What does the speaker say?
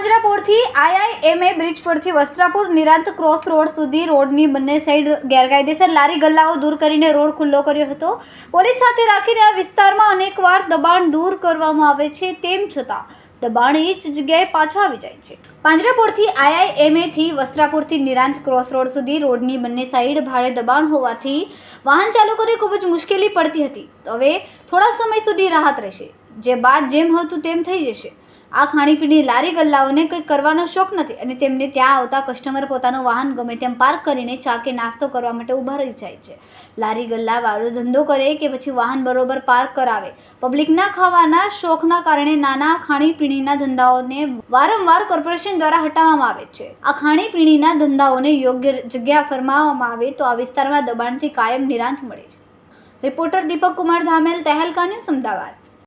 પાંજરાપોળથી આઈઆઈએમએ bridge પરથી વસ્ત્રાપુર નિરાંત cross road સુધી રોડની બંને સાઈડ ગેરકાયદેસર લારી ગલ્લાઓ દૂર કરીને રોડ ખુલ્લો કર્યો હતો. પોલીસ સાથે રાખીને આ વિસ્તારમાં અનેકવાર દબાણ દૂર કરવામાં આવે છે, તેમ છતાં દબાણ એ જ જગ્યાએ પાછા આવી જાય છે. પાંજરાપોળથી આઈઆઈએમએથી વસ્ત્રાપુરથી નિરાંત ક્રોસ રોડ સુધી રોડની બંને સાઈડ ભારે દબાણ હોવાથી વાહન ચાલકોને ખૂબ જ મુશ્કેલી પડતી હતી. હવે થોડા સમય સુધી રાહત રહેશે, જે બાદ જેમ હતું તેમ થઈ જશે. આ ખાણીપીણી લારી ગલ્લાઓને કંઈક કરવાનો શોખ નથી અને તેમને ત્યાં આવતા કસ્ટમર પોતાનું વાહન ગમે તેમ પાર્ક કરીને ચા કે નાસ્તો કરવા માટે ઊભા રહી જાય છે. લારી ગલ્લા વાળો ધંધો કરે કે પછી વાહન બરોબર પાર્ક કરાવે, પબ્લિકના ખાવાના શોખના કારણે નાના ખાણીપીણીના ધંધાઓને વારંવાર કોર્પોરેશન દ્વારા હટાવવામાં આવે છે. આ ખાણીપીણીના ધંધાઓને યોગ્ય જગ્યા ફરમાવવામાં આવે તો આ વિસ્તારમાં દબાણથી કાયમ નિરાંત મળે છે. રિપોર્ટર દીપક કુમાર ધામેલ, તહેલકા ન્યૂઝ, અમદાવાદ.